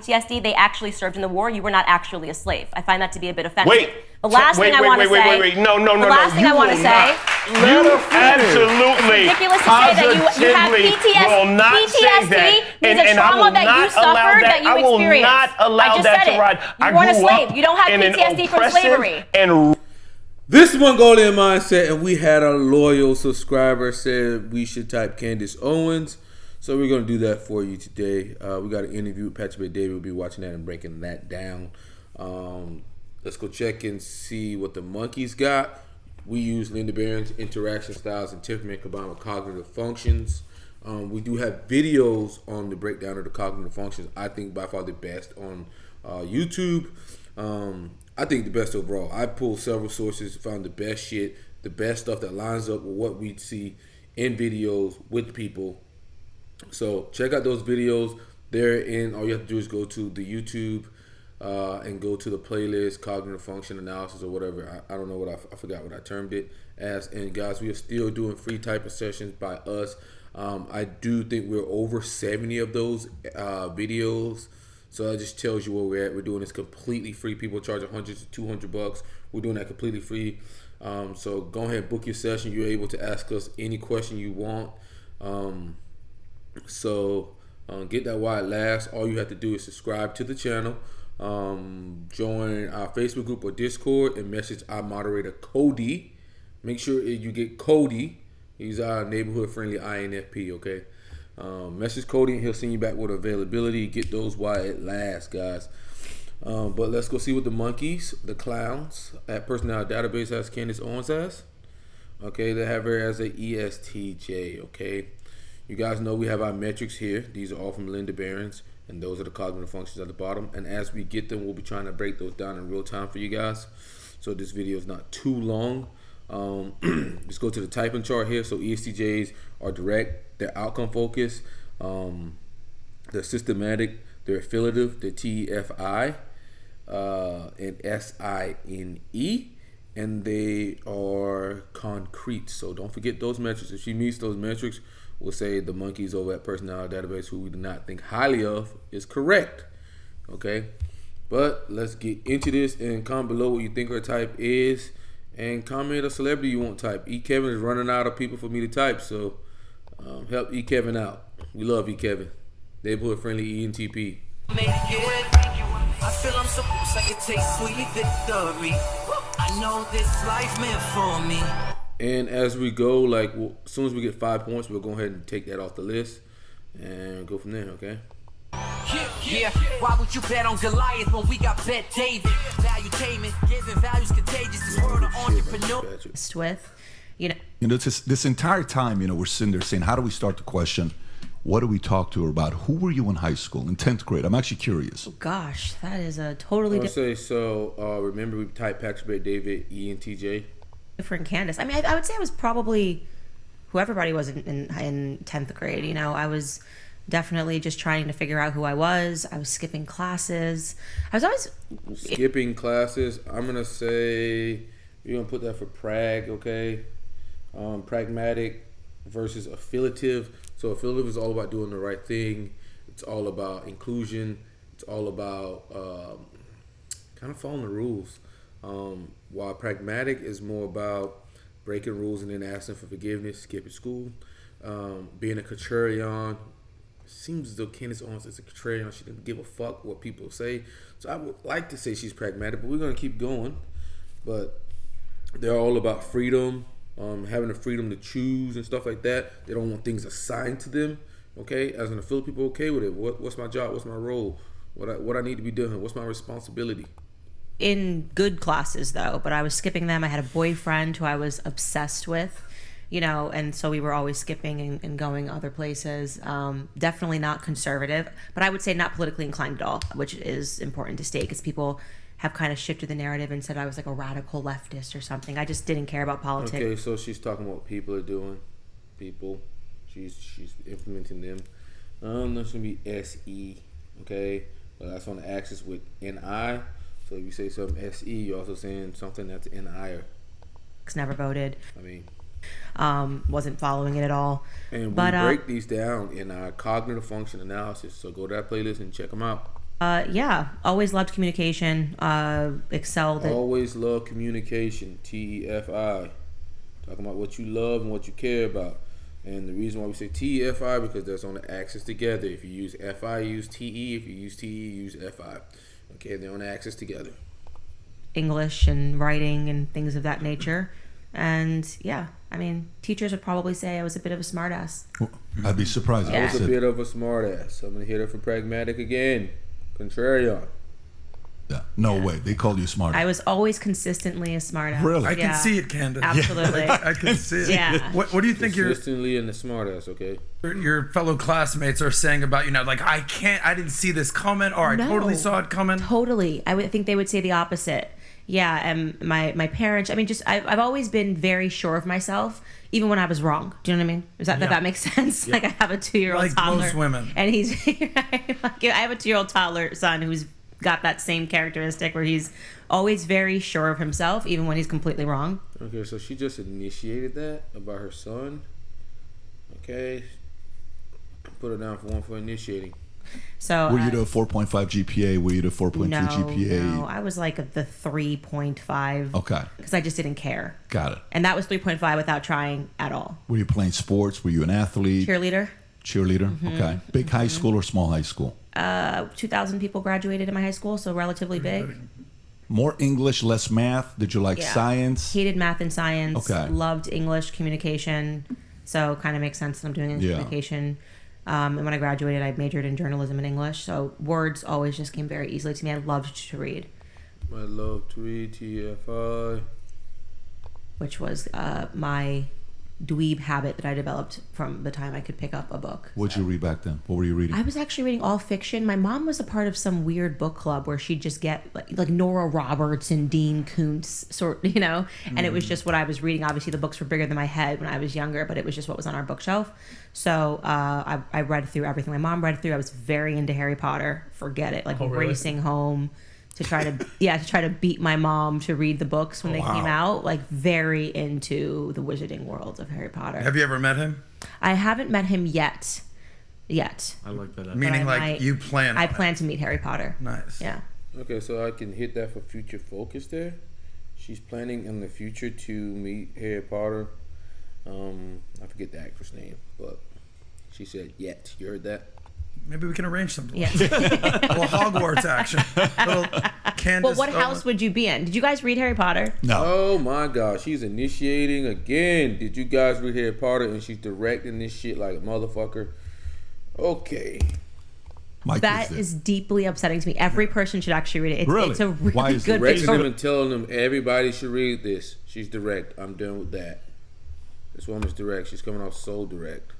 PTSD, they actually served in the war. You were not actually a slave. I find that to be a bit offensive. Wait. The last thing I want to say. Wait. No. The last thing I want to say. You absolutely, Ridiculous to say that you have PTSD means a trauma that you suffered, that you experienced. I will not allow that to ride. You weren't a slave. You don't have PTSD from slavery. This is Mongolian Mindset, and we had a loyal subscriber said we should type Candace Owens. So we're going to do that for you today. We got an interview with Patrick David. We'll be watching that and breaking that down. Let's go check and see what the monkeys got. We use Linda Barrens Interaction styles and temperament combined with cognitive functions. We do have videos on the breakdown of the cognitive functions. I think by far the best on YouTube. I think the best overall. I pulled several sources, found the best shit, the best stuff that lines up with what we see in videos with people. So check out those videos. They're in. All you have to do is go to the YouTube and go to the playlist, cognitive function analysis or whatever. I don't know what I forgot what I termed it as. And guys, we are still doing free type of sessions by us. I do think we're over 70 of those videos. So that just tells you where we're at. We're doing this completely free. People charge $100 to $200. We're doing that completely free. So go ahead and book your session. You're able to ask us any question you want. Get that while it lasts. All you have to do is subscribe to the channel, join our Facebook group or Discord, and message our moderator Cody. Make sure you get Cody. He's our neighborhood friendly INFP. Okay. Message Cody and he'll send you back with availability. Get those while it lasts, guys. But let's go see what the monkeys, the clowns at Personality Database has Candace Owens as. Okay, they have her as a ESTJ. Okay, you guys know we have our metrics here. These are all from Linda Barrens, and those are the cognitive functions at the bottom. And as we get them, we'll be trying to break those down in real time for you guys, so this video is not too long. Let's go to the typing chart here. So ESTJs are direct, they're outcome focused, they're systematic, they're affiliative, they're TFI and SINE, and they are concrete. So don't forget those metrics. If she meets those metrics, we'll say the monkeys over at Personality Database, who we do not think highly of, is correct. Okay, but let's get into this and comment below what you think her type is. And comment a celebrity you want type. E. Kevin is running out of people for me to type, so help E. Kevin out. We love E. Kevin. Neighborhood friendly ENTP. I feel I'm supposed to take sweet victory. I know this life meant for me. And as we go, as soon as we get 5 points, we'll go ahead and take that off the list and go from there. Okay. Yeah, why would you bet on Goliath when we got Bet David? Valuetainment, giving values contagious. This world of entrepreneur. With, this entire time, we're sitting there saying, how do we start the question? What do we talk to her about? Who were you in high school, in 10th grade? I'm actually curious. Oh, gosh, that is a totally different. Remember we typed Patrick David, ENTJ? Different Candace. I mean, I would say I was probably who everybody was in 10th grade. I was definitely just trying to figure out who I was. I was skipping classes. I was always skipping classes. I'm gonna say you're gonna put that for prag, okay? Pragmatic versus affiliative. So affiliative is all about doing the right thing. It's all about inclusion. It's all about kind of following the rules. While pragmatic is more about breaking rules and then asking for forgiveness, skipping school, being a contrarian. Seems as though Candace Owens is a contrarian. She doesn't give a fuck what people say. So I would like to say she's pragmatic, but we're going to keep going. But they're all about freedom, having the freedom to choose and stuff like that. They don't want things assigned to them. Okay, as an affiliate, people are okay with it. What's my job? What's my role? What I need to be doing? What's my responsibility? In good classes, though, but I was skipping them. I had a boyfriend who I was obsessed with. And so we were always skipping and going other places. Definitely not conservative, but I would say not politically inclined at all, which is important to state because people have kind of shifted the narrative and said I was like a radical leftist or something. I just didn't care about politics. Okay, so she's talking about what people are doing. People. She's implementing them. That's going to be SE, okay? But that's on the axis with NI. So if you say something SE, you're also saying something that's NI. Never voted. I mean... wasn't following it at all. And we break these down in our cognitive function analysis. So go to that playlist and check them out. Yeah, always loved communication. Excelled at Always love communication. TEFI. Talking about what you love and what you care about. And the reason why we say TEFI because that's on the axis together. If you use FI, use TE. If you use TE, use FI. Okay, they're on the axis together. English and writing and things of that nature. And yeah, I mean, teachers would probably say I was a bit of a smartass. I'd be surprised. I was a bit of a smartass. I'm gonna hit her for pragmatic again. Contrarian. Yeah. No way. They called you smart. I was always consistently a smartass. Really? I can see it, Candace. Absolutely. I can see it. Yeah. What do you think Consistently in the smartass, okay? your fellow classmates are saying about, like, I didn't see this coming, or I No. totally saw it coming? Totally. I would think they would say the opposite. Yeah, and my parents, I mean, just I've always been very sure of myself, even when I was wrong. Do you know what I mean? Does that makes sense? Like I have a 2-year-old Like toddler. most women. And he's I have a 2-year-old toddler son who's got that same characteristic where he's always very sure of himself, even when he's completely wrong. Okay, so she just initiated that about her son. Okay. Put her down for one for initiating. So Were you the 4.5 GPA? Were you the 4.2 GPA? No, I was like the 3.5. Okay. Because I just didn't care. Got it. And that was 3.5 without trying at all. Were you playing sports? Were you an athlete? Cheerleader. Cheerleader? Mm-hmm. Okay. Big high school or small high school? 2,000 people graduated in my high school, so relatively big. More English, less math? Did you like Yeah. science? Hated math and science. Okay. Loved English communication. So kind of makes sense that I'm doing English Yeah. communication. And when I graduated, I majored in journalism and English. So words always just came very easily to me. I loved to read, I love to read TFI. which was my dweeb habit that I developed from the time I could pick up a book. What'd you read back then? What were you reading? I was actually reading all fiction. My mom was a part of some weird book club where she'd just get like Nora Roberts and Dean Koontz and it was just what I was reading. Obviously the books were bigger than my head when I was younger, but it was just what was on our bookshelf. So I read through everything my mom read through. I was very into Harry Potter. Forget it. Like racing home to try to beat my mom to read the books when they came out. Like very into the wizarding world of Harry Potter. Have you ever met him? I haven't met him yet. I like that. Meaning But I like might- you plan on I it. plan to meet Harry Potter. Nice. Yeah. Okay, so I can hit that for future focus there. She's planning in the future to meet Harry Potter. I forget the actress name, but she said yet. You heard that? Maybe we can arrange something. Yeah. A little Hogwarts action. Little Candace Well, what Owens. house would you be in? Did you guys read Harry Potter? No. Oh my gosh, she's initiating again. Did you guys read Harry Potter and she's directing this shit like a motherfucker? Okay. Mike That did. is deeply upsetting to me. Every person should actually read it. It's, Really? it's a really Why is it good Directing book. them and telling them everybody should read this. She's direct. I'm done with that. This woman's direct. She's coming off so direct.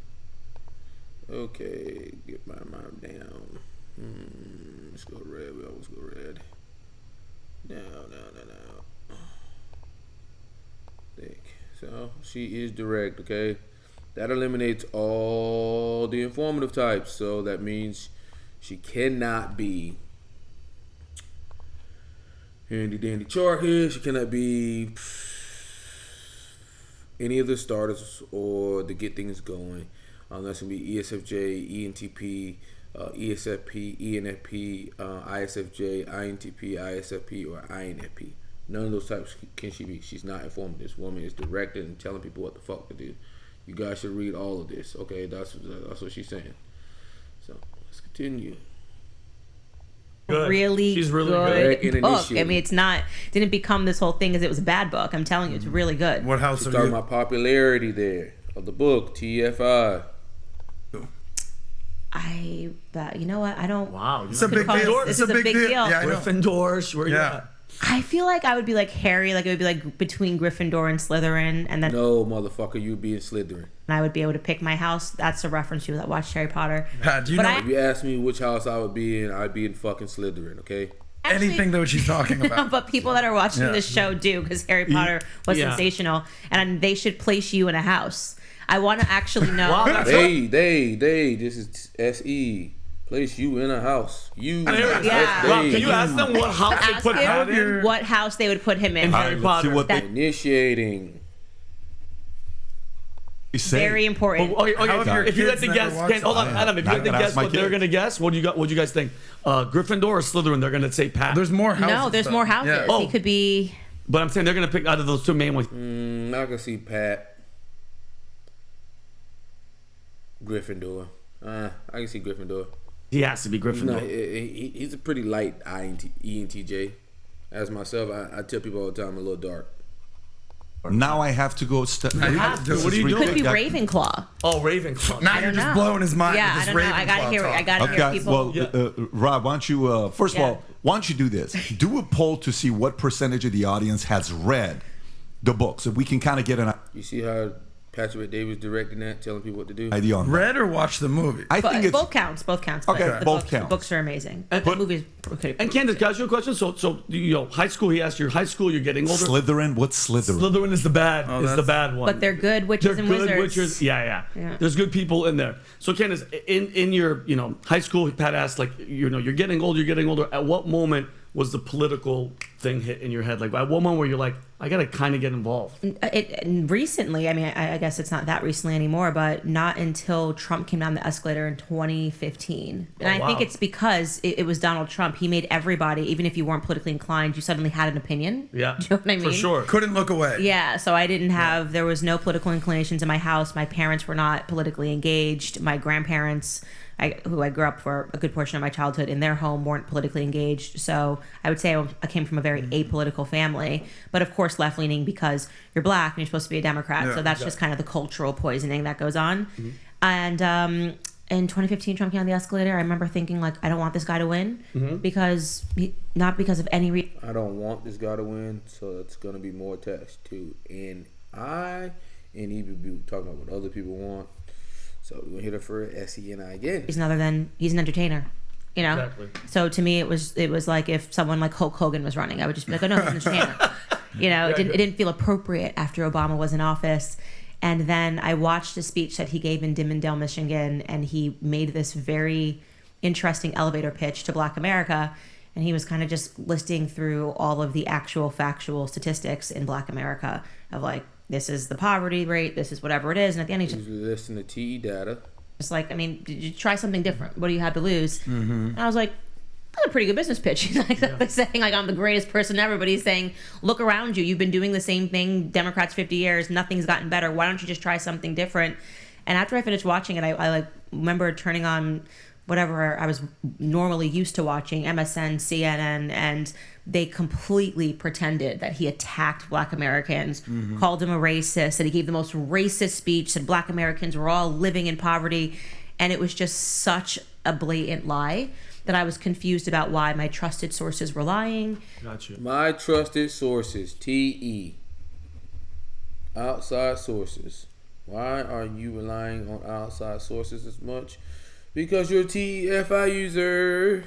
Okay, get my mind down. Let's go red. We always go red. No. Thick. So she is direct. Okay, that eliminates all the informative types. So that means she cannot be handy dandy chart here. She cannot be any of the starters or the get things going. That's going to be ESFJ, ENTP, ESFP, ENFP, ISFJ, INTP, ISFP, or INFP. None of those types can she be. She's not informed. This woman is directed and telling people what the fuck to do. You guys should read all of this. Okay, that's what she's saying. So let's continue. Good. Really She's really good good. book. I mean, didn't become this whole thing because it was a bad book. I'm telling you, it's really good. What house She's are talking you? about popularity there of the book, TFI. You know what? I don't. Wow. It's a big deal. This It's is a big deal. Yeah, I know. Gryffindors. Where you Yeah. at? I feel like I would be like Harry. Like it would be like between Gryffindor and Slytherin, and then No, motherfucker, you be in Slytherin. I would be able to pick my house. That's a reference to you that watched Harry Potter. Pat, do you But know If you ask me which house I would be in, I'd be in fucking Slytherin, okay? anything that she's talking about? But people that are watching Yeah. this show do, because Harry Potter was Yeah. sensational, and they should place you in a house. I want to actually know. Wow, that's They, this is SE. Place you in a house. You. Yeah. Rob, can you ask them what house they Ask put him Pat in? what house they would put him in. In Harry Let's Potter. see what they, Initiating. Very important. Okay, if you had to guess, hold on, Adam. If you had to guess what they're gonna guess, what do you guys think? Gryffindor or Slytherin? They're gonna say Pat. There's more houses. No, there's more houses. Yeah. Oh. He could be. But I'm saying they're gonna pick out of those two main ones. I can see Pat. Gryffindor. I can see Gryffindor. He has to be Gryffindor. No, he's a pretty light ENTJ. As myself, I tell people all the time I'm a little dark. Now I have to go. What are you doing? Could be Ravenclaw. Oh, Ravenclaw. Now you're just blowing his mind. Yeah, with I this don't know. I gotta Ravenclaw hear. talk. I gotta hear people. Well, Rob, why don't you? First of all, why don't you do this? Do a poll to see what percentage of the audience has read the book, so we can kind of get an You see how Patrick Davis directing that, telling people what to do? idea on that. Read or watch the movie? I think it's Both counts. Both counts. Okay, but both counts. The books are amazing. And- The movies. Okay. And Candace, can I ask you a question? So high school. He asked you, high school. You're getting older. Slytherin. What's Slytherin? Slytherin is the bad. Is the bad one. But they're good witches They're and good wizards. witches. Yeah. There's good people in there. So Candace, in your high school, Pat asked you're getting older. You're getting older. At what moment was the political thing hit in your head? Like at what moment where you're like, I gotta kind of get involved? Recently, I mean, I guess it's not that recently anymore, but not until Trump came down the escalator in 2015. And I think it's because it was Donald Trump. He made everybody, even if you weren't politically inclined, you suddenly had an opinion. Yeah, Do you know what I mean? for sure. Couldn't look away. Yeah, so I didn't have, there was no political inclinations in my house. My parents were not politically engaged. My grandparents, who I grew up for a good portion of my childhood in their home, weren't politically engaged. So I would say I came from a very apolitical family, but of course left-leaning because you're black and you're supposed to be a Democrat. So that's just kind of the cultural poisoning that goes on. And in 2015, Trump came on the escalator. I remember thinking, like, I don't want this guy to win because not because of any reason. I don't want this guy to win, so it's going to be more attached to N-I, and he would be talking about what other people want. So we're going to hit it for S-E-N-I again. He's an entertainer, Exactly. So to me, it was like if someone like Hulk Hogan was running, I would just be like, oh no, he's an entertainer. It didn't feel appropriate after Obama was in office. And then I watched a speech that he gave in Dimmondale, Michigan, and he made this very interesting elevator pitch to Black America. And he was kind of just listing through all of the actual factual statistics in Black America of like, this is the poverty rate, this is whatever it is. And at the end, he's just Listen to TE data. It's like, I mean, did you try something different? What do you have to lose? And I was like, that's a pretty good business pitch. He's like saying, like, I'm the greatest person ever, but he's saying, look around you. You've been doing the same thing, Democrats 50 years. Nothing's gotten better. Why don't you just try something different? And after I finished watching it, I like remember turning on whatever I was normally used to watching, MSN, CNN, and they completely pretended that he attacked Black Americans, called him a racist, that he gave the most racist speech, said Black Americans were all living in poverty. And it was just such a blatant lie that I was confused about why my trusted sources were lying. Gotcha. My trusted sources, TE. Outside sources. Why are you relying on outside sources as much? Because you're a TFI user.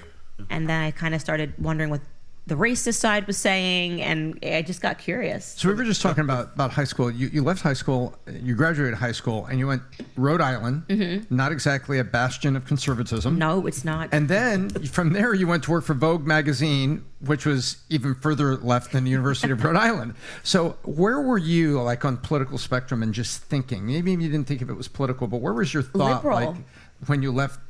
And then I kind of started wondering what the racist side was saying, and I just got curious. So we were just talking about high school. You left high school, you graduated high school, and you went Rhode Island, not exactly a bastion of conservatism. No, it's not. And then from there, you went to work for Vogue magazine, which was even further left than the University of Rhode Island. So where were you, like, on political spectrum and just thinking? Maybe you didn't think of it was political, but where was your thought, Liberal. like, when you left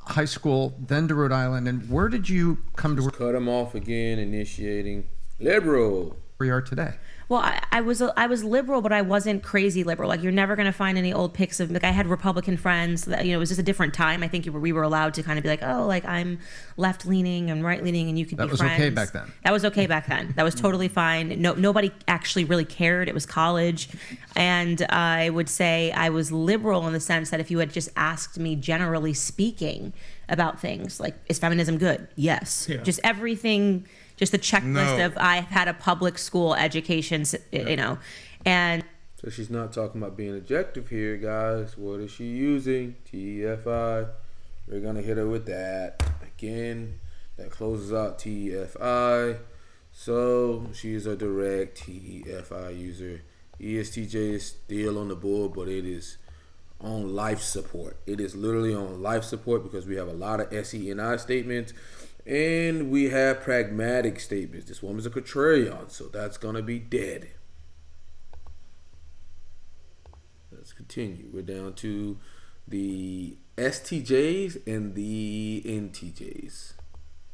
high school, then to Rhode Island, and where did you come to Cut him off again, initiating liberal. where you are today? Well, I was liberal, but I wasn't crazy liberal. Like, you're never going to find any old pics of, like, I had Republican friends that, it was just a different time. I think we were allowed to kind of be like, oh, like, I'm left leaning and right leaning, and you could be friends. That was okay back then. That was okay back then. That was totally fine. Nobody actually really cared. It was college. And I would say I was liberal in the sense that if you had just asked me, generally speaking, about things like, is feminism good? Yes. Yeah. Just everything. Just the checklist of I've had a public school education, and So she's not talking about being objective here, guys. What is she using? TFI. We're going to hit her with that. Again, that closes out TFI. So she is a direct TFI user. ESTJ is still on the board, but it is on life support. It is literally on life support because we have a lot of SENI statements. And we have pragmatic statements. This woman's a contrarian, so that's going to be dead. let's continue. We're down to the STJs and the NTJs.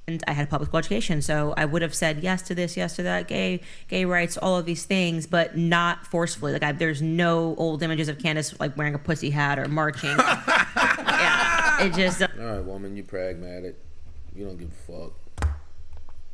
And I had public school education, so I would have said yes to this, yes to that, gay rights, all of these things, but not forcefully. Like there's no old images of Candace like wearing a pussy hat or marching. Yeah, it just all right, woman, you pragmatic. You don't give a fuck.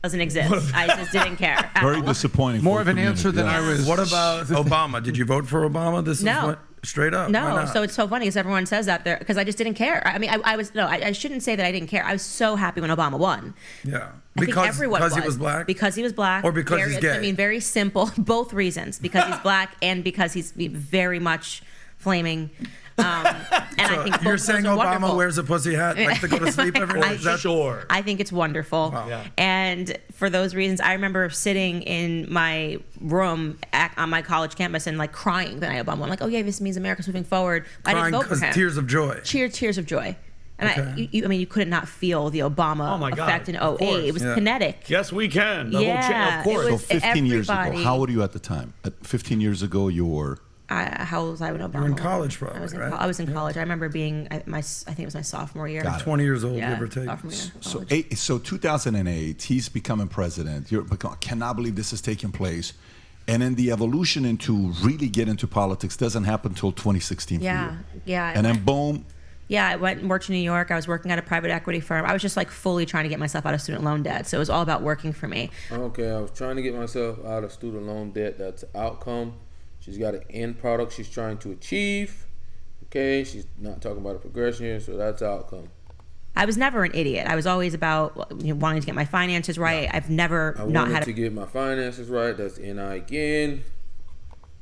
Doesn't exist. I just didn't care. Very disappointing. More of an answer than I was. What about Obama? Did you vote for Obama? This No. is what straight up. No, Why not? so it's so funny because everyone says that there because I just didn't care. I mean, I shouldn't say that I didn't care. I was so happy when Obama won. Yeah, I think everyone because he was black. Because he was black, or because he's gay. I mean, very simple. Both reasons. Because he's black and because he's very much flaming. And I think you're saying Obama wonderful. Wears a pussy hat like to go to sleep every night? Sure. I think it's wonderful. Wow. Yeah. And for those reasons, I remember sitting in my room on my college campus and like crying the night Obama. I'm like, oh yeah, this means America's moving forward. I didn't vote for him. Tears of joy. Tears of joy. And Okay. I mean, you could not feel the Obama effect in 08. It was kinetic. Yes, we can. The whole Yeah, of course. it So was 15 years ago, everybody. how old were you at the time? 15 years ago, you were... How old was I when Obama? You were in won? college probably, I was in, right? I was in college. I remember being I think it was my sophomore year. Got it. 20 years old, Yeah, give or take. sophomore year of So, college. so 2008, he's becoming president. Cannot believe this is taking place. And then the evolution into really get into politics doesn't happen until 2016 for Yeah, you. yeah. And then boom. Yeah, I went and worked in New York. I was working at a private equity firm. I was just like fully trying to get myself out of student loan debt. So it was all about working for me. Okay, I was trying to get myself out of student loan debt. That's an outcome. She's got an end product she's trying to achieve. Okay, she's not talking about a progression, so that's outcome. I was never an idiot. I was always about wanting to get my finances right. I've never I not wanted had to get my finances right. That's NI again.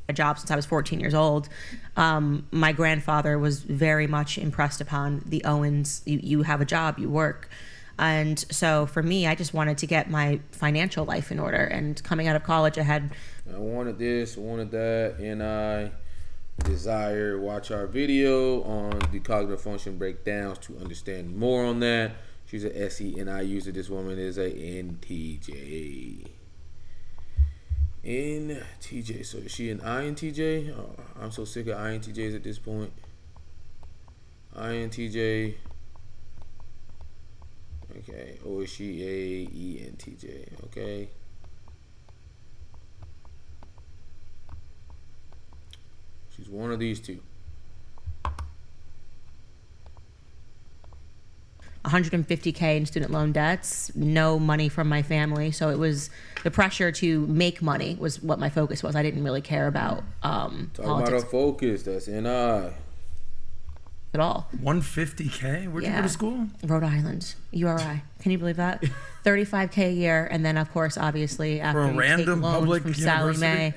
a job since I was 14 years old. My grandfather was very much impressed upon the Owens. You have a job, you work. And so for me, I just wanted to get my financial life in order. And coming out of college, I wanted this, I wanted that, and I desire watch our video on the cognitive function breakdowns to understand more on that. She's an SE and I user. This woman is a NTJ. NTJ. So is she an INTJ? Oh, I'm so sick of INTJs at this point. INTJ. Okay. Or is she a ENTJ? Okay. She's one of these two. $150K in student loan debts, no money from my family. So it was the pressure to make money was what my focus was. I didn't really care about Talk politics about a focus. That's NI. at all. 150K? Where'd you go to school? Rhode Island, URI. Can you believe that? $35K a year, and then of course, obviously, after For a you random take loans public from university? Sallie Mae,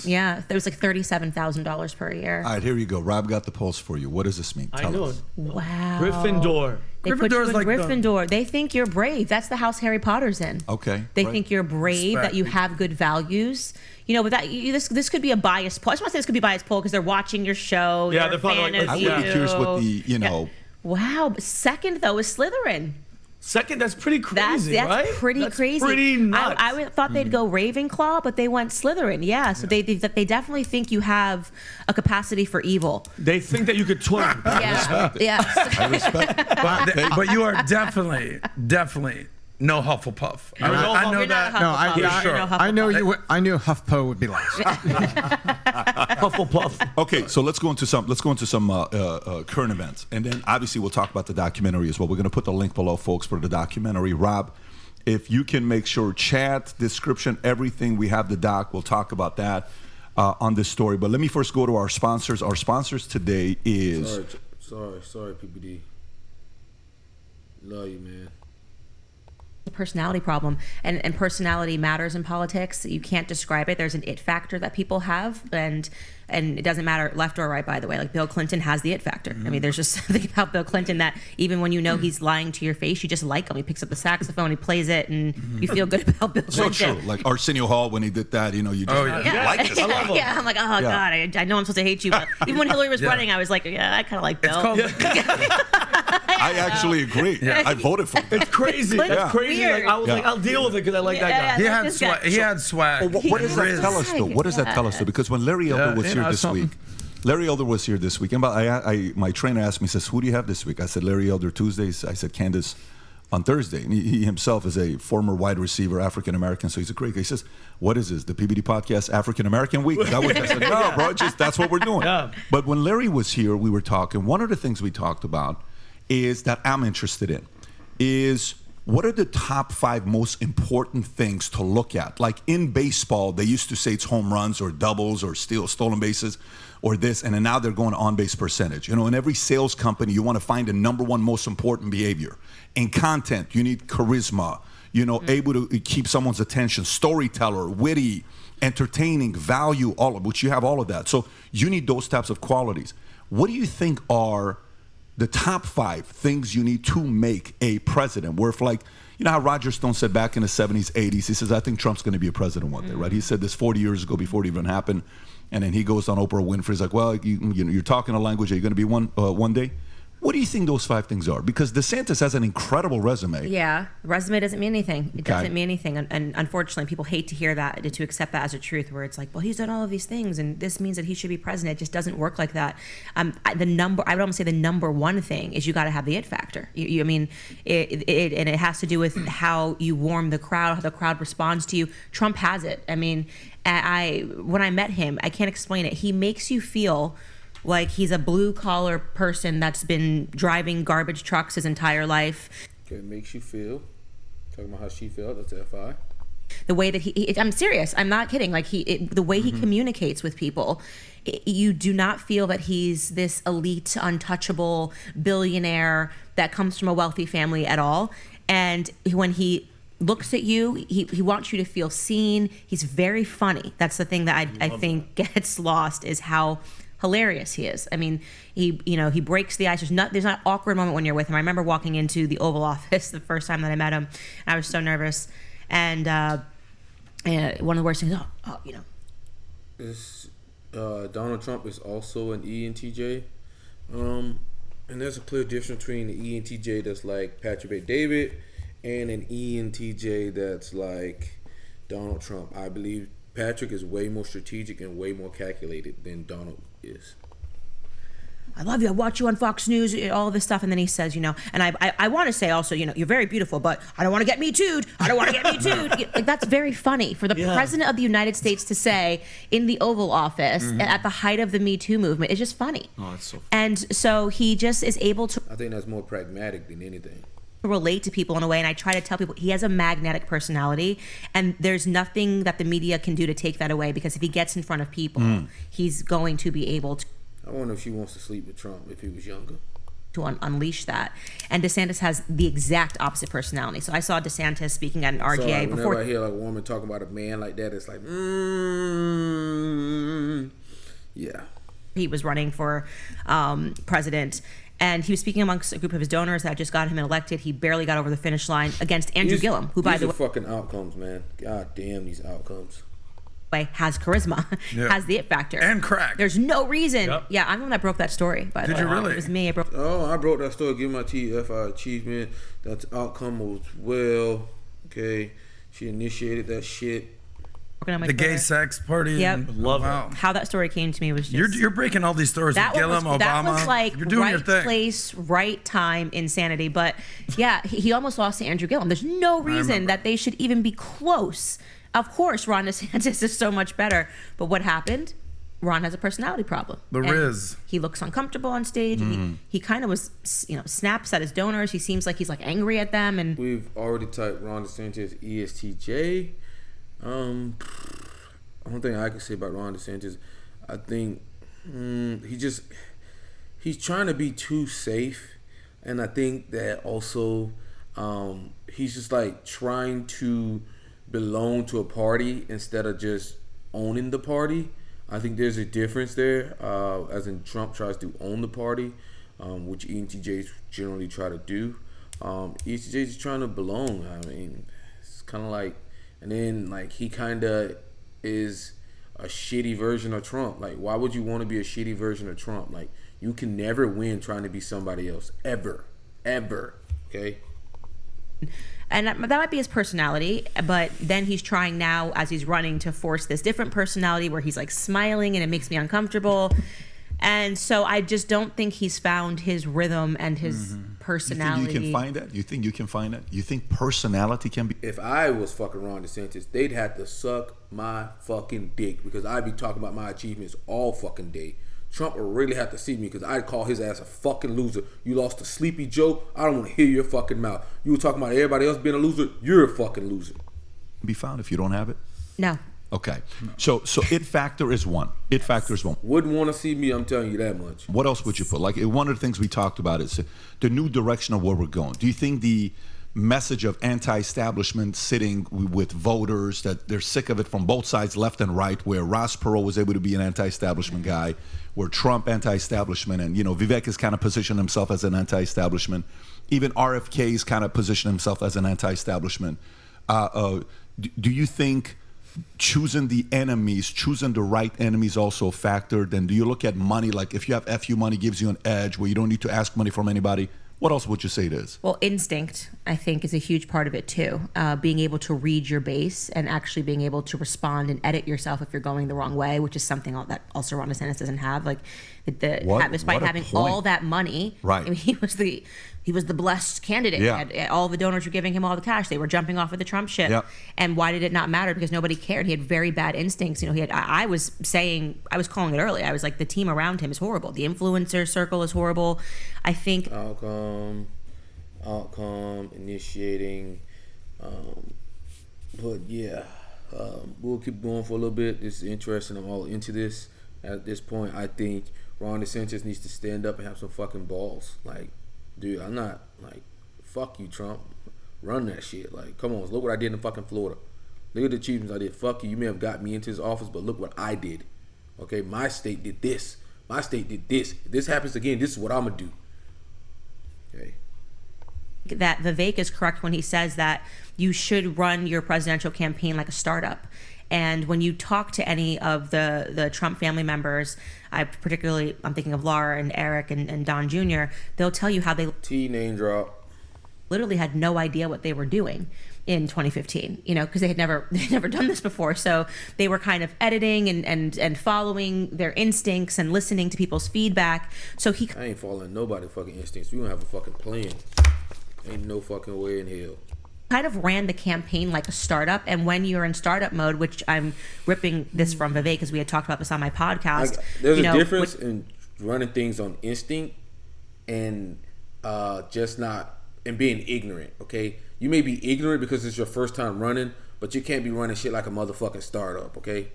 Yeah. there was like $37,000 per year. All right, here you go. Rob got the pulse for you. What does this mean? Tell know us. it. Wow. Gryffindor. They put you Gryffindor's in like the- Gryffindor. They think you're brave. That's the house Harry Potter's in. Okay. They right. think you're brave, Respect. that you have good values. But this could be a biased poll. I just want to say this could be a biased poll because they're watching your show. Yeah, they're they're a probably fan like, of I you. would be curious what the, Wow. But second, though, is Slytherin. Second, that's pretty crazy, That's right? pretty That's crazy. Pretty nuts. I thought they'd go Ravenclaw, but they went Slytherin. Yeah, so they definitely think you have a capacity for evil. They think that you could twerk. Yeah, yeah. I respect. But you are definitely no Hufflepuff. I know You're that. not a No, Hufflepuff. For sure. You're no I know Hufflepuff. you. I knew HuffPo would be last. Hufflepuff. Okay, so let's go into some current events, and then obviously we'll talk about the documentary as well. We're going to put the link below, folks, for the documentary. Rob, if you can make sure chat, description, everything, we have the doc. We'll talk about that on this story. But let me first go to our sponsors. Our sponsors today is Sorry, PPD. Love you, man. A personality problem, and personality matters in politics. You can't describe it. There's an it factor that people have, and it doesn't matter left or right, by the way. Like Bill Clinton has the it factor. I mean, there's just something about Bill Clinton that even when you know he's lying to your face, you just like him. He picks up the saxophone, he plays it, and you feel good about Bill so Clinton. true. Like Arsenio Hall when he did that, you just like this. Yeah, I'm like, oh God, I know I'm supposed to hate you. But even when Hillary was running, I was like, yeah, I kind of like Bill. I actually agree. I voted for him. It's crazy. Clinton's That's crazy. weird. Like, I was like, I'll deal with it because I like that guy. He had this guy. swag. He had swag. What does that tell us, though? What does that tell us, though? Because when Larry Elder was here this week, Larry Elder was here this weekend, but my trainer asked me, says, who do you have this week? I said, Larry Elder Tuesdays. I said, Candace on Thursday. And he himself is a former wide receiver, African-American, so he's a great guy. He says, what is this, the PBD podcast African-American Week? Is that what I said, no, bro, that's what we're doing. Yeah. But when Larry was here, we were talking. One of the things we talked about is that I'm interested in is what are the top 5 most important things to look at? Like in baseball, they used to say it's home runs or doubles or stolen bases or this, and then now they're going on-base percentage. You know, in every sales company, you want to find the number 1 most important behavior. In content, you need charisma, you know, able to keep someone's attention, storyteller, witty, entertaining, value, all of which you have all of that. So you need those types of qualities. What do you think are the top 5 things you need to make a president? Where if, like, you know how Roger Stone said back in the 70s, 80s, he says, I think Trump's going to be a president one day, right? He said this 40 years ago before it even happened. And then he goes on Oprah Winfrey. He's like, well, you're talking a language. Are you going to be one day? What do you think those 5 things are? Because DeSantis has an incredible resume. Yeah, resume doesn't mean anything. It doesn't mean anything. And unfortunately, people hate to hear that, to accept that as a truth, where it's like, well, he's done all of these things, and this means that he should be president. It just doesn't work like that. I would almost say the number 1 thing is you got to have the it factor. I mean, and it has to do with how you warm the crowd, how the crowd responds to you. Trump has it. I mean, when I met him, I can't explain it. He makes you feel like he's a blue-collar person that's been driving garbage trucks his entire life. Okay, makes you feel. Talking about how she felt, that's FI. The way that I'm serious, I'm not kidding. Like the way he communicates with people, you do not feel that he's this elite, untouchable billionaire that comes from a wealthy family at all. And when he looks at you, he wants you to feel seen. He's very funny. That's the thing that I think gets lost, is how hilarious he is. I mean, he breaks the ice. There's not an awkward moment when you're with him. I remember walking into the Oval Office the first time that I met him. I was so nervous, and one of the worst things. Donald Trump is also an ENTJ, and there's a clear difference between an ENTJ that's like Patrick Bet-David and an ENTJ that's like Donald Trump. I believe Patrick is way more strategic and way more calculated than Donald is. I love you. I watch you on Fox News, all of this stuff. And then he says, and I want to say also, you're very beautiful, but I don't want to get me too'd. I don't want to get me too'd. Like, that's very funny for the president of the United States to say in the Oval Office at the height of the Me Too movement. It's just funny. Oh, that's so funny. And so he just is able to. I think that's more pragmatic than anything. Relate to people in a way, and I try to tell people he has a magnetic personality, and there's nothing that the media can do to take that away, because if he gets in front of people, he's going to be able to. I wonder if she wants to sleep with Trump if he was younger. To unleash that. And DeSantis has the exact opposite personality. So I saw DeSantis speaking at an RGA before. Whenever I hear like a woman talking about a man like that, it's like, yeah. He was running for president, and he was speaking amongst a group of his donors that just got him elected. He barely got over the finish line against Andrew Gillum, who, by the way, fucking outcomes, man. God damn these outcomes. Has charisma, has the it factor, and crack. There's no reason. Yep. Yeah, I'm the one that broke that story. By the way, did you really? It was me. I broke that story. Give my TFI achievement. That outcome was well. Okay, she initiated that shit. The gay sex party. Yep, love it. How that story came to me was just you're breaking all these stories with Gillum, Obama. That was like you're doing right your thing. Place, right time, insanity. But yeah, he almost lost to Andrew Gillum. There's no reason that they should even be close. Of course, Ron DeSantis is so much better. But what happened? Ron has a personality problem. The Riz. He looks uncomfortable on stage. He kind of was, snaps at his donors. He seems like he's like angry at them. And we've already typed Ron DeSantis ESTJ. One thing I can say about Ron DeSantis, I think he's trying to be too safe, and I think that also he's just like trying to belong to a party instead of just owning the party. I think there's a difference there, as in Trump tries to own the party, which ENTJs generally try to do. ENTJs is trying to belong. I mean, it's kind of like, and then like he kind of is a shitty version of Trump. Like, why would you want to be a shitty version of Trump? Like, you can never win trying to be somebody else, ever, okay? And that might be his personality, but then he's trying now, as he's running, to force this different personality where he's like smiling and it makes me uncomfortable. And so I just don't think he's found his rhythm and his personality. You think you can find that? You think you can find that? You think personality can be? If I was fucking Ron DeSantis, they'd have to suck my fucking dick because I'd be talking about my achievements all fucking day. Trump would really have to see me because I'd call his ass a fucking loser. You lost to Sleepy Joe. I don't want to hear your fucking mouth. You were talking about everybody else being a loser. You're a fucking loser. Be found if you don't have it? No. Okay. So it factor is one. It factor is one. Wouldn't want to see me, I'm telling you that much. What else would you put? Like, one of the things we talked about is the new direction of where we're going. Do you think the message of anti-establishment sitting with voters, that they're sick of it from both sides, left and right, where Ross Perot was able to be an anti-establishment guy, where Trump anti-establishment, and Vivek has kind of positioned himself as an anti-establishment, even RFK's kind of positioned himself as an anti-establishment. Do you think choosing the enemies, choosing the right enemies also factored? And do you look at money, like if you have FU money gives you an edge where you don't need to ask money from anybody? What else would you say it is? Well, instinct, I think, is a huge part of it too. Being able to read your base and actually being able to respond and edit yourself if you're going the wrong way, which is something that also Ron DeSantis doesn't have. Like, despite having all that money, right? I mean, he was the blessed candidate. Yeah. All the donors were giving him all the cash. They were jumping off of the Trump ship. Yep. And why did it not matter? Because nobody cared. He had very bad instincts. I was calling it early. I was like, the team around him is horrible. The influencer circle is horrible. I think outcome, initiating. But yeah, we'll keep going for a little bit. This is interesting. I'm all into this. At this point, I think Ron DeSantis needs to stand up and have some fucking balls. Like, dude, I'm not like, fuck you, Trump. Run that shit. Like, come on, look what I did in fucking Florida. Look at the achievements I did. Fuck you. You may have got me into his office, but look what I did. Okay, my state did this. My state did this. If this happens again, this is what I'm gonna do. Okay. That Vivek is correct when he says that you should run your presidential campaign like a startup. And when you talk to any of the Trump family members, I'm thinking of Laura and Eric and Don Jr., they'll tell you how they name drop literally had no idea what they were doing in 2015, because they'd never done this before. So they were kind of editing and following their instincts and listening to people's feedback. So I ain't following nobody's fucking instincts. We don't have a fucking plan. Ain't no fucking way in hell. Kind of ran the campaign like a startup, and when you're in startup mode, which I'm ripping this from Vivek because we had talked about this on my podcast. There's a difference in running things on instinct and just not and being ignorant. Okay, you may be ignorant because it's your first time running, but you can't be running shit like a motherfucking startup. Okay,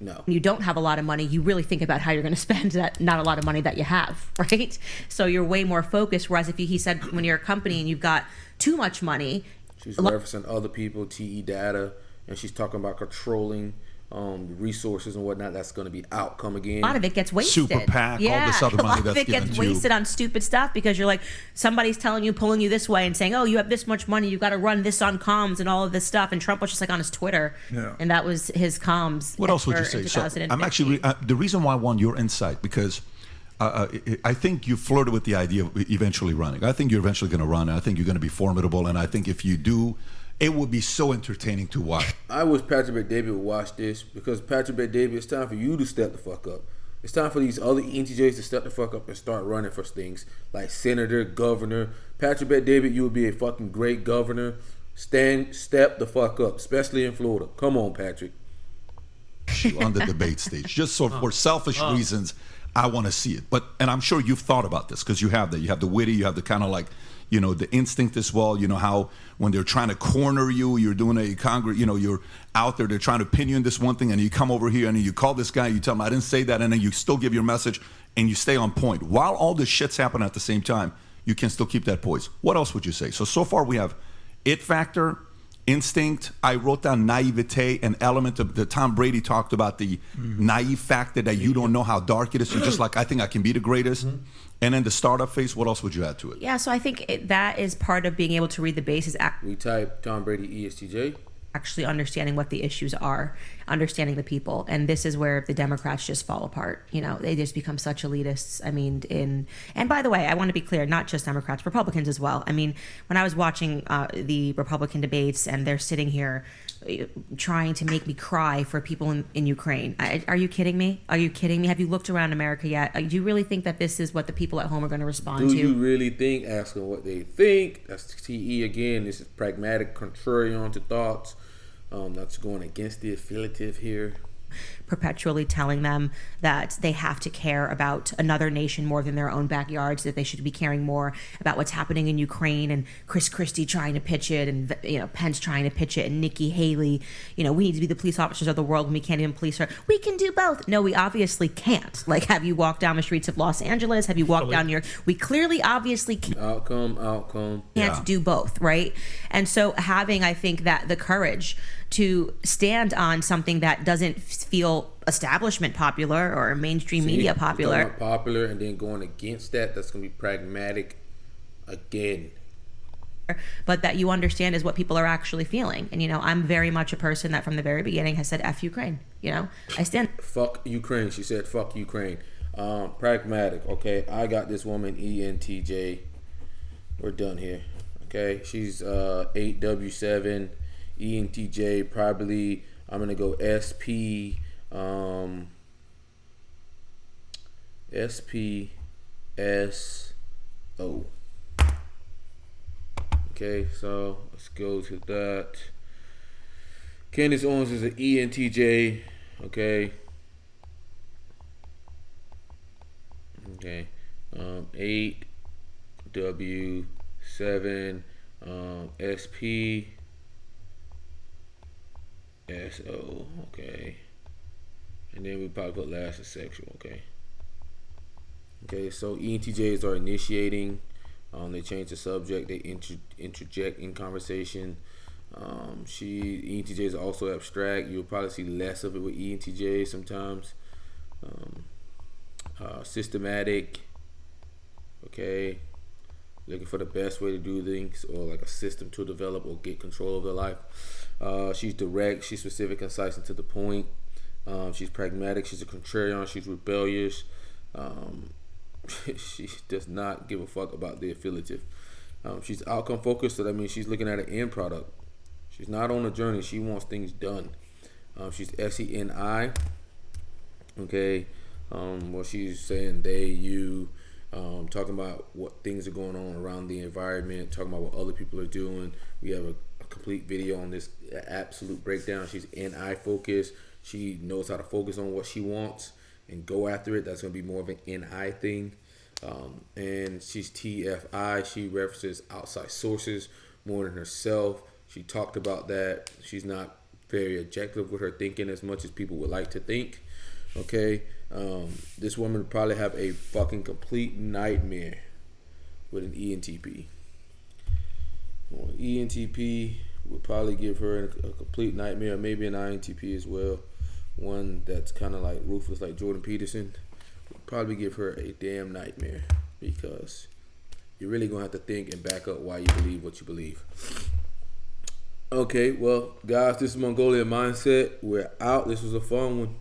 no. You don't have a lot of money. You really think about how you're going to spend that not a lot of money that you have, right? So you're way more focused. Whereas he said when you're a company and you've got too much money. She's referencing other people, TE data, and she's talking about controlling resources and whatnot. That's going to be outcome again. A lot of it gets wasted. Super PAC, all this other money that's given to you. A lot of it gets wasted on stupid stuff because you're like, somebody's telling you, pulling you this way and saying, oh, you have this much money, you've got to run this on comms and all of this stuff. And Trump was just like on his Twitter, and that was his comms. What else would you say? So I'm actually, the reason why I want your insight, because I think you flirted with the idea of eventually running. I think you're eventually going to run. I think you're going to be formidable. And I think if you do, it would be so entertaining to watch. I wish Patrick Bet-David would watch this, because Patrick Bet-David, it's time for you to step the fuck up. It's time for these other entjs to step the fuck up and start running for things like senator, governor. Patrick Bet-David, you would be a fucking great governor. Step the fuck up, especially in Florida. Come on, Patrick. On the debate stage, just for selfish reasons. I want to see it, and I'm sure you've thought about this because you have that. You have the witty, you have the kind of like, the instinct as well. How when they're trying to corner you, you're doing a Congress, you're out there, they're trying to pin you in this one thing, and you come over here and you call this guy, you tell him I didn't say that, and then you still give your message and you stay on point while all this shit's happening at the same time. You can still keep that poise. What else would you say? So far we have it factor, instinct. I wrote down naivete, an element of the Tom Brady talked about the naive factor that you don't know how dark it is. You're just like, I think I can be the greatest. And then the startup phase, what else would you add to it? Yeah, so I think that is part of being able to read the bases. We type Tom Brady ESTJ. Actually understanding what the issues are, understanding the people. And this is where the Democrats just fall apart. They just become such elitists. I mean, and by the way, I want to be clear, not just Democrats, Republicans as well. I mean, when I was watching the Republican debates and they're sitting here trying to make me cry for people in Ukraine. Are you kidding me? Are you kidding me? Have you looked around America yet? Do you really think that this is what the people at home are going to respond to? Do you really think? Ask them what they think. That's TE again. This is pragmatic, contrarian to thoughts. That's going against the affiliative here. Perpetually telling them that they have to care about another nation more than their own backyards, that they should be caring more about what's happening in Ukraine, and Chris Christie trying to pitch it, and Pence trying to pitch it, and Nikki Haley, we need to be the police officers of the world when we can't even police her. We can do both. No, we obviously can't. Like, have you walked down the streets of Los Angeles? Have you walked down New York? We clearly, obviously can't. Outcome. Can't do both, right? And so having, I think, that the courage to stand on something that doesn't feel establishment popular or mainstream media popular. Popular, and then going against that's going to be pragmatic again. But that you understand is what people are actually feeling. And, I'm very much a person that from the very beginning has said, F Ukraine. I stand. Fuck Ukraine. She said, fuck Ukraine. Pragmatic. Okay. I got this woman, ENTJ. We're done here. Okay. She's 8W7. ENTJ, probably I'm going to go SP, SPSO. Okay, so let's go to that. Candace Owens is an ENTJ. Okay. 8W7, SP. SO, okay. And then we probably put last as sexual, okay. Okay, so ENTJs are initiating. They change the subject. They interject in conversation. ENTJs are also abstract. You'll probably see less of it with ENTJs sometimes. Systematic. Okay. Looking for the best way to do things, or like a system to develop or get control of their life. She's direct, she's specific, concise, and to the point. She's pragmatic, she's a contrarian, she's rebellious. She does not give a fuck about the affiliative. She's outcome focused, so that means she's looking at an end product. She's not on a journey, she wants things done. She's SENI. Okay. Well, she's saying they, you, talking about what things are going on around the environment, talking about what other people are doing. We have a complete video on this absolute breakdown. She's NI focused. She knows how to focus on what she wants and go after it. That's going to be more of an NI thing. And she's TFI. She references outside sources more than herself. She talked about that. She's not very objective with her thinking as much as people would like to think. Okay. This woman would probably have a fucking complete nightmare with an ENTP. Well, ENTP would probably give her a complete nightmare, maybe an INTP as well. One that's kind of like ruthless, like Jordan Peterson, would probably give her a damn nightmare, because you're really going to have to think and back up why you believe what you believe. Okay, well, guys, this is Mongolian Mindset. We're out. This was a fun one.